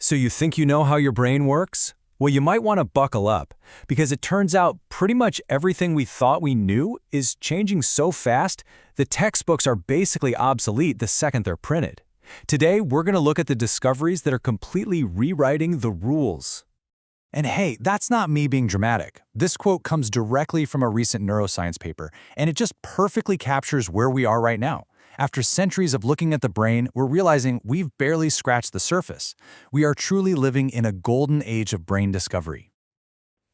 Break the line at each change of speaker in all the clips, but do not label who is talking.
So you think you know how your brain works? Well, you might want to buckle up, because it turns out pretty much everything we thought we knew is changing so fast, the textbooks are basically obsolete the second they're printed. Today, we're going to look at the discoveries that are completely rewriting the rules.
And hey, that's not me being dramatic. This quote comes directly from a recent neuroscience paper, and it just perfectly captures where we are right now. After centuries of looking at the brain, we're realizing we've barely scratched the surface. We are truly living in a golden age of brain discovery.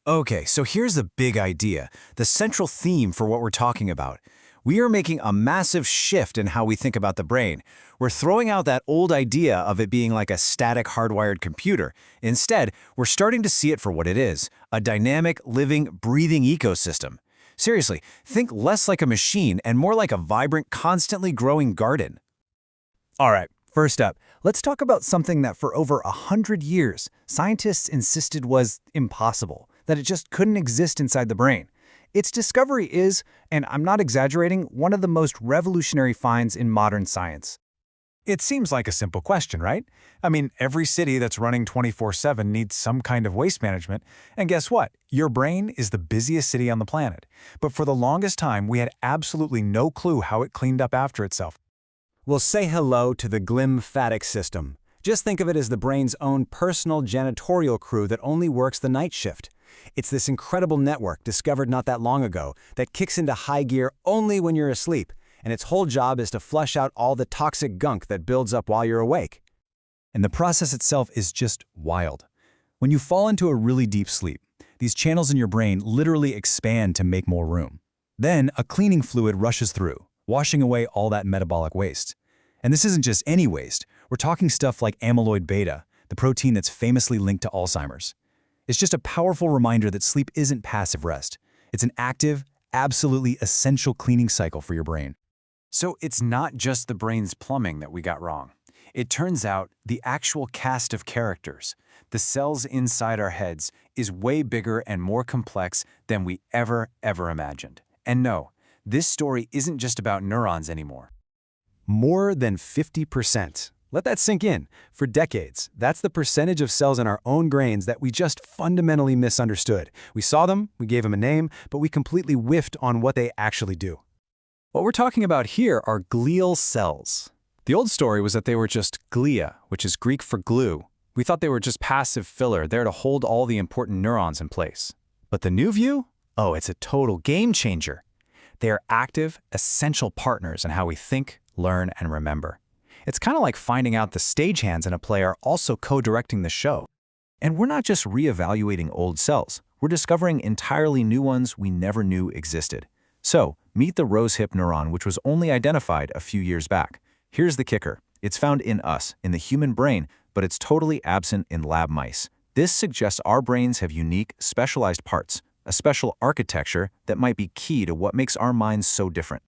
Okay, so here's the big idea, the central theme for what we're talking about. We are making a massive shift in how we think about the brain. We're throwing out that old idea of it being like a static hardwired computer. Instead, we're starting to see it for what it is, a dynamic, living, breathing ecosystem. Seriously, think less like a machine and more like a vibrant, constantly growing garden.
All right, first up, let's talk about something that for over 100 years, scientists insisted was impossible, that it just couldn't exist inside the brain. Its discovery is, and I'm not exaggerating, one of the most revolutionary finds in modern science. It seems like a simple question, right? I mean, every city that's running 24/7 needs some kind of waste management, and guess what? Your brain is the busiest city on the planet. But for the longest time, we had absolutely no clue how it cleaned up after itself.
We'll say hello to the glymphatic system. Just think of it as the brain's own personal janitorial crew that only works the night shift. It's this incredible network discovered not that long ago that kicks into high gear only when you're asleep, and its whole job is to flush out all the toxic gunk that builds up while you're awake.
And the process itself is just wild. When you fall into a really deep sleep, these channels in your brain literally expand to make more room. Then a cleaning fluid rushes through, washing away all that metabolic waste. And this isn't just any waste. We're talking stuff like amyloid beta, the protein that's famously linked to Alzheimer's. It's just a powerful reminder that sleep isn't passive rest. It's an active, absolutely essential cleaning cycle for your brain.
So it's not just the brain's plumbing that we got wrong. It turns out the actual cast of characters, the cells inside our heads, is way bigger and more complex than we ever imagined. And no, this story isn't just about neurons anymore.
More than 50%. Let that sink in. For decades, that's the percentage of cells in our own brains that we just fundamentally misunderstood. We saw them, we gave them a name, but we completely whiffed on what they actually do. What we're talking about here are glial cells. The old story was that they were just glia, which is Greek for glue. We thought they were just passive filler, there to hold all the important neurons in place. But the new view? Oh, it's a total game changer. They are active, essential partners in how we think, learn, and remember. It's kind of like finding out the stagehands in a play are also co-directing the show. And we're not just reevaluating old cells. We're discovering entirely new ones we never knew existed. So, meet the rosehip neuron, which was only identified a few years back. Here's the kicker. It's found in us, in the human brain, but it's totally absent in lab mice. This suggests our brains have unique, specialized parts, a special architecture that might be key to what makes our minds so different.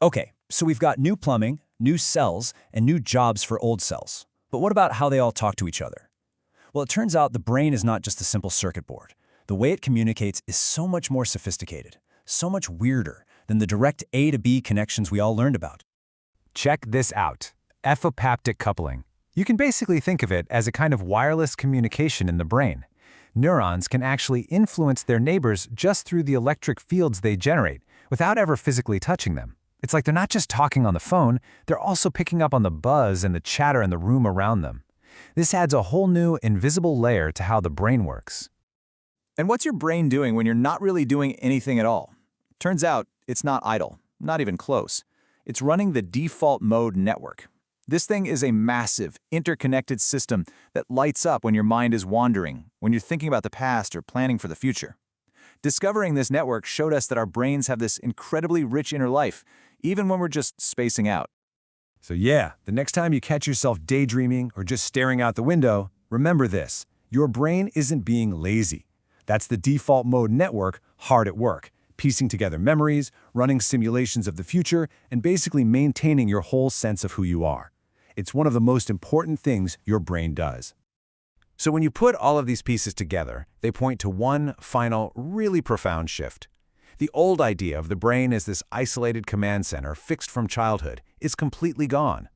Okay, so we've got new plumbing, new cells, and new jobs for old cells. But what about how they all talk to each other? Well, it turns out the brain is not just a simple circuit board. The way it communicates is so much more sophisticated, so much weirder than the direct A to B connections we all learned about.
Check this out. Epipaptic coupling. You can basically think of it as a kind of wireless communication in the brain. Neurons can actually influence their neighbors just through the electric fields they generate, without ever physically touching them. It's like they're not just talking on the phone, they're also picking up on the buzz and the chatter in the room around them. This adds a whole new, invisible layer to how the brain works.
And what's your brain doing when you're not really doing anything at all? Turns out, it's not idle, not even close. It's running the default mode network. This thing is a massive, interconnected system that lights up when your mind is wandering, when you're thinking about the past or planning for the future. Discovering this network showed us that our brains have this incredibly rich inner life, even when we're just spacing out.
So yeah, the next time you catch yourself daydreaming or just staring out the window, remember this. Your brain isn't being lazy. That's the default mode network hard at work, piecing together memories, running simulations of the future, and basically maintaining your whole sense of who you are. It's one of the most important things your brain does. So when you put all of these pieces together, they point to one final, really profound shift. The old idea of the brain as this isolated command center fixed from childhood is completely gone.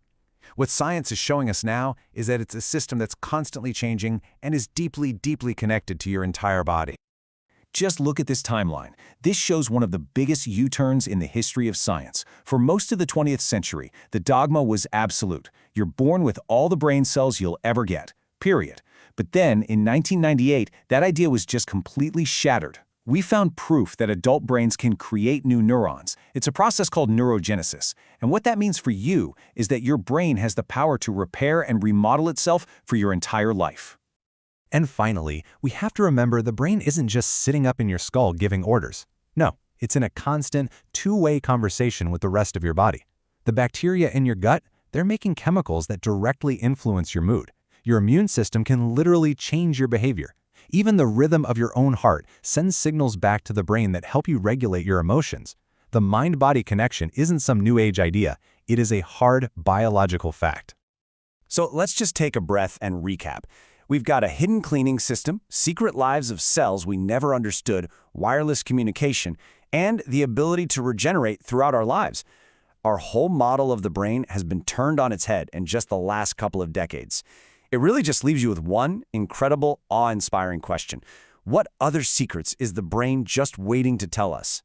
What science is showing us now is that it's a system that's constantly changing and is deeply, deeply connected to your entire body.
Just look at this timeline. This shows one of the biggest U-turns in the history of science. For most of the 20th century, the dogma was absolute. You're born with all the brain cells you'll ever get, period. But then, in 1998, that idea was just completely shattered. We found proof that adult brains can create new neurons. It's a process called neurogenesis. And what that means for you is that your brain has the power to repair and remodel itself for your entire life.
And finally, we have to remember the brain isn't just sitting up in your skull giving orders. No, it's in a constant, two-way conversation with the rest of your body. The bacteria in your gut, they're making chemicals that directly influence your mood. Your immune system can literally change your behavior. Even the rhythm of your own heart sends signals back to the brain that help you regulate your emotions. The mind-body connection isn't some new age idea. It is a hard biological fact.
So let's just take a breath and recap. We've got a hidden cleaning system, secret lives of cells we never understood, wireless communication, and the ability to regenerate throughout our lives. Our whole model of the brain has been turned on its head in just the last couple of decades. It really just leaves you with one incredible, awe-inspiring question. What other secrets is the brain just waiting to tell us?